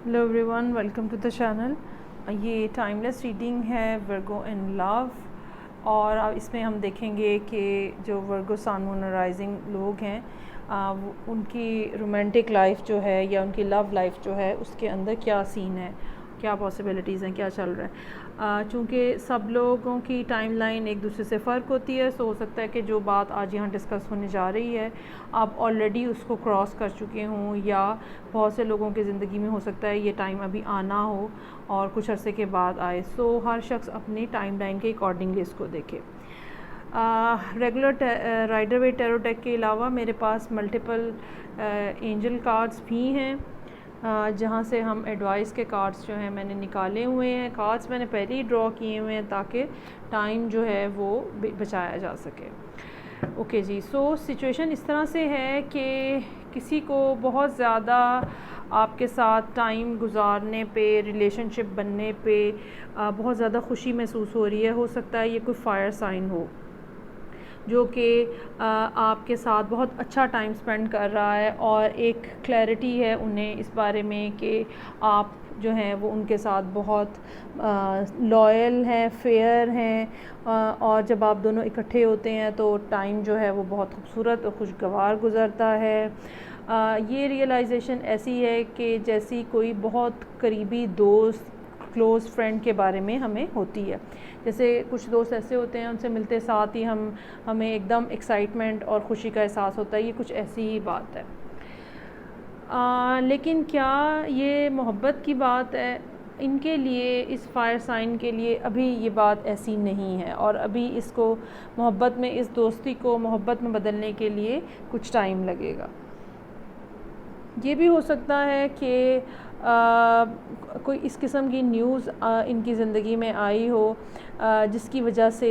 Hello everyone, welcome to the channel. ये timeless reading है Virgo in love. और अब इसमें हम देखेंगे कि जो वर्गो सन मून राइजिंग लोग हैं उनकी रोमांटिक लाइफ जो है या उनकी लव लाइफ जो है उसके अंदर क्या सीन है, क्या पॉसिबिलिटीज़ हैं, क्या चल रहा है। चूँकि सब लोगों की टाइमलाइन एक दूसरे से फ़र्क होती है, सो हो सकता है कि जो बात आज यहाँ डिस्कस होने जा रही है आप ऑलरेडी उसको क्रॉस कर चुके हों, या बहुत से लोगों की ज़िंदगी में हो सकता है ये टाइम अभी आना हो और कुछ अरसे के बाद आए। सो हर शख्स अपनी टाइमलाइन के अकॉर्डिंगली इसको देखे। Regular Rider Waite tarot deck के अलावा मेरे पास मल्टीपल एंजल कार्ड्स भी हैं, जहाँ से हम एडवाइस के कार्ड्स जो हैं मैंने निकाले हुए हैं। कार्ड्स मैंने पहले ही ड्रॉ किए हुए हैं ताकि टाइम जो है वो बचाया जा सके। ओके जी, सो सिचुएशन इस तरह से है कि किसी को बहुत ज़्यादा आपके साथ टाइम गुजारने पे, रिलेशनशिप बनने पे बहुत ज़्यादा खुशी महसूस हो रही है। हो सकता है ये कोई फायर साइन हो जो कि आपके साथ बहुत अच्छा टाइम स्पेंड कर रहा है और एक क्लैरिटी है उन्हें इस बारे में कि आप जो हैं वो उनके साथ बहुत लॉयल हैं, फेयर हैं, और जब आप दोनों इकट्ठे होते हैं तो टाइम जो है वो बहुत खूबसूरत और खुशगवार गुज़रता है। ये रियलाइजेशन ऐसी है कि जैसी कोई बहुत करीबी दोस्त, क्लोज़ फ्रेंड के बारे में हमें होती है। जैसे कुछ दोस्त ऐसे होते हैं उनसे मिलते साथ ही हमें एकदम एक्साइटमेंट और ख़ुशी का एहसास होता है, ये कुछ ऐसी ही बात है। लेकिन क्या ये मोहब्बत की बात है? इनके लिए, इस फायर साइन के लिए अभी ये बात ऐसी नहीं है, और अभी इसको मोहब्बत में, इस दोस्ती को मोहब्बत में बदलने के लिए कुछ टाइम लगेगा। ये भी हो सकता है कि कोई इस किस्म की न्यूज़ इनकी ज़िंदगी में आई हो जिसकी वजह से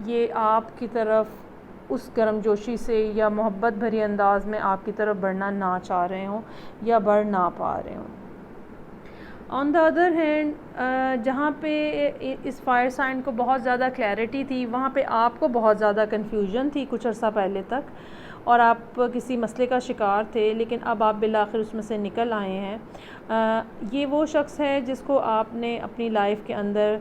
ये आपकी तरफ उस गर्मजोशी से या मोहब्बत भरी अंदाज में आपकी तरफ बढ़ना ना चाह रहे हों या बढ़ ना पा रहे हों। ऑन द अदर हैंड, जहाँ पे इस फायर साइन को बहुत ज़्यादा क्लैरिटी थी, वहाँ पे आपको बहुत ज़्यादा कन्फ्यूजन थी कुछ अर्सा पहले तक, और आप किसी मसले का शिकार थे, लेकिन अब आप बिलाखिर उसमें से निकल आए हैं। ये वो शख्स है जिसको आपने अपनी लाइफ के अंदर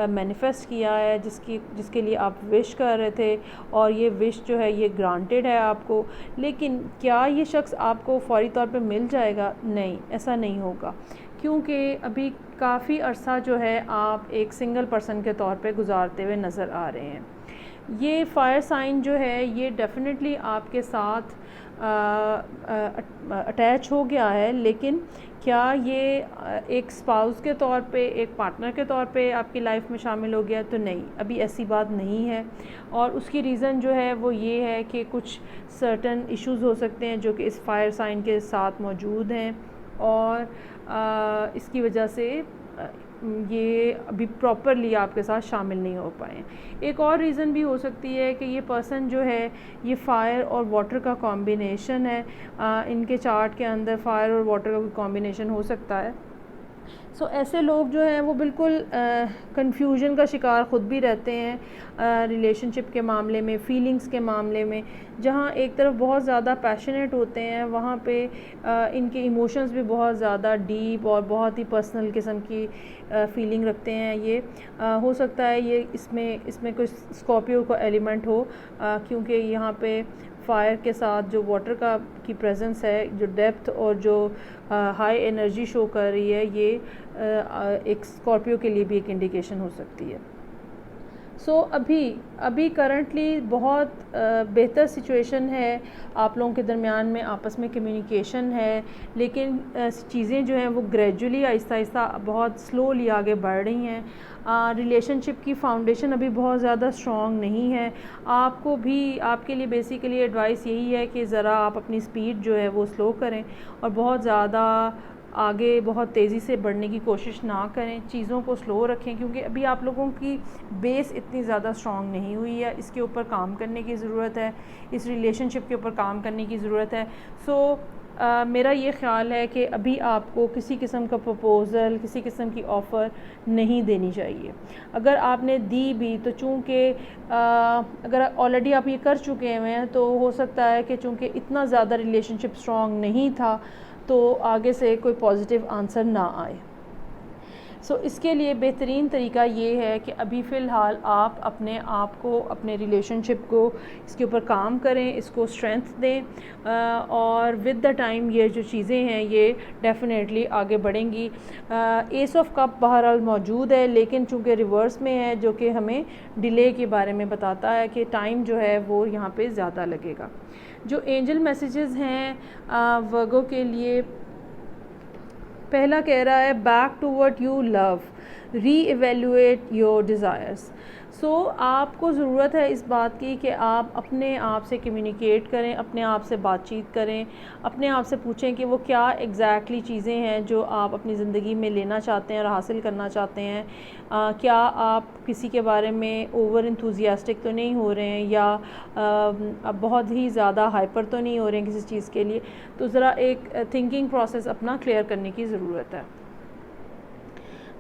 मैनिफेस्ट किया है, जिसके लिए आप विश कर रहे थे, और ये विश जो है ये ग्रांटेड है आपको। लेकिन क्या ये शख्स आपको फ़ौरी तौर पे मिल जाएगा? नहीं, ऐसा नहीं होगा, क्योंकि अभी काफ़ी अरसा जो है आप एक सिंगल पर्सन के तौर पे गुजारते हुए नज़र आ रहे हैं। ये फायर साइन जो है ये डेफिनेटली आपके साथ अटैच हो गया है, लेकिन क्या ये एक स्पाउस के तौर पे, एक पार्टनर के तौर पे आपकी लाइफ में शामिल हो गया? तो नहीं, अभी ऐसी बात नहीं है। और उसकी रीज़न जो है वो ये है कि कुछ सर्टन इश्यूज़ हो सकते हैं जो कि इस फायर साइन के साथ मौजूद हैं, और इसकी वजह से ये अभी प्रॉपरली आपके साथ शामिल नहीं हो पाए। एक और रीज़न भी हो सकती है कि ये पर्सन जो है ये फ़ायर और वाटर का कॉम्बिनेशन है। इनके चार्ट के अंदर फ़ायर और वाटर का कॉम्बिनेशन हो सकता है। सो ऐसे लोग जो हैं वो बिल्कुल कन्फ्यूजन का शिकार ख़ुद भी रहते हैं रिलेशनशिप के मामले में, फ़ीलिंग्स के मामले में। जहाँ एक तरफ बहुत ज़्यादा पैशनेट होते हैं, वहाँ पे इनके इमोशंस भी बहुत ज़्यादा डीप और बहुत ही पर्सनल किस्म की फ़ीलिंग रखते हैं। ये हो सकता है ये इसमें कोई स्कॉर्पियो का एलिमेंट हो, क्योंकि यहाँ पे फायर के साथ जो वाटर का की प्रेजेंस है, जो डेप्थ और जो हाई एनर्जी शो कर रही है, ये एक स्कॉर्पियो के लिए भी एक इंडिकेशन हो सकती है। सो अभी करंटली बहुत बेहतर सिचुएशन है, आप लोगों के दरमियान में आपस में कम्युनिकेशन है, लेकिन चीज़ें जो हैं वो ग्रेजुअली आहिस्ता आहिस्ता बहुत स्लोली आगे बढ़ रही हैं। रिलेशनशिप की फाउंडेशन अभी बहुत ज़्यादा स्ट्रॉन्ग नहीं है। आपको भी, आपके लिए बेसिकली एडवाइस यही है कि ज़रा आप अपनी स्पीड जो है वो स्लो करें और बहुत ज़्यादा आगे बहुत तेज़ी से बढ़ने की कोशिश ना करें, चीज़ों को स्लो रखें, क्योंकि अभी आप लोगों की बेस इतनी ज़्यादा स्ट्रॉन्ग नहीं हुई है। इसके ऊपर काम करने की ज़रूरत है, इस रिलेशनशिप के ऊपर काम करने की ज़रूरत है। सो मेरा ये ख़्याल है कि अभी आपको किसी किस्म का प्रपोज़ल, किसी किस्म की ऑफ़र नहीं देनी चाहिए। अगर आपने दी भी तो चूँकि अगर ऑलरेडी आप ये कर चुके हैं तो हो सकता है कि चूँकि इतना ज़्यादा रिलेशनशिप स्ट्रॉन्ग नहीं था तो आगे से कोई पॉजिटिव आंसर ना आए। सो इसके लिए बेहतरीन तरीका ये है कि अभी फ़िलहाल आप अपने आप को, अपने रिलेशनशिप को, इसके ऊपर काम करें, इसको स्ट्रेंथ दें और विद द टाइम ये जो चीज़ें हैं ये डेफ़िनेटली आगे बढ़ेंगी। एस ऑफ कप बहरहाल मौजूद है, लेकिन चूँकि रिवर्स में है, जो कि हमें डिले के बारे में बताता है कि टाइम जो है वो यहाँ पे ज़्यादा लगेगा। जो एंजल मैसेजेस हैं वर्गो के लिए, पहला कह रहा है back to what you love, re evaluate your desires. So आपको ज़रूरत है इस बात की कि आप अपने आप से कम्युनिकेट करें, अपने आप से बातचीत करें, अपने आप से पूछें कि वो क्या एग्जैक्टली चीज़ें हैं जो आप अपनी ज़िंदगी में लेना चाहते हैं और हासिल करना चाहते हैं। क्या आप किसी के बारे में ओवर इंथुजियास्टिक तो नहीं हो रहे हैं या बहुत ही ज़्यादा हाइपर तो नहीं हो रहे हैं किसी चीज़ के लिए। तो ज़रा एक थिंकिंग प्रोसेस अपना क्लियर करने की ज़रूरत है।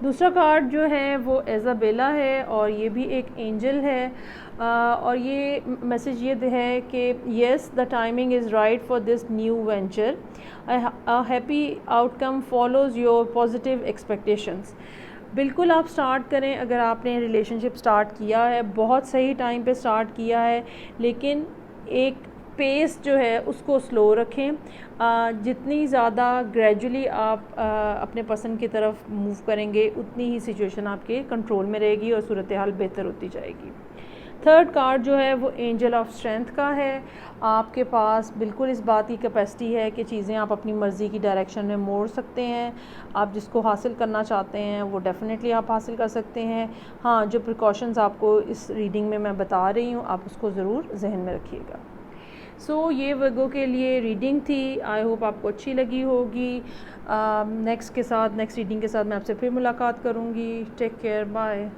दूसरा कार्ड जो है वो इज़ाबेला है और ये भी एक एंजल है और ये मैसेज ये है कि yes the timing is right for this new venture, a happy outcome follows your positive expectations. बिल्कुल आप स्टार्ट करें, अगर आपने रिलेशनशिप स्टार्ट किया है, बहुत सही टाइम पे स्टार्ट किया है, लेकिन एक पेस जो है उसको स्लो रखें। जितनी ज़्यादा ग्रेजुअली आप अपने पर्सन की तरफ मूव करेंगे उतनी ही सिचुएशन आपके कंट्रोल में रहेगी और सूरत हाल बेहतर होती जाएगी। थर्ड कार्ड जो है वो एंजल ऑफ स्ट्रेंथ का है। आपके पास बिल्कुल इस बात की कैपेसिटी है कि चीज़ें आप अपनी मर्ज़ी की डायरेक्शन में मोड़ सकते हैं। आप जिसको हासिल करना चाहते हैं वो डेफ़िनेटली आप हासिल कर सकते हैं। हाँ, जो प्रिकॉशंस आपको इस रीडिंग में मैं बता रही हूँ आप उसको ज़रूर जहन में रखिएगा। सो ये वर्गो के लिए रीडिंग थी। आई होप आपको अच्छी लगी होगी। नेक्स्ट रीडिंग के साथ मैं आपसे फिर मुलाकात करूँगी। Take care, bye.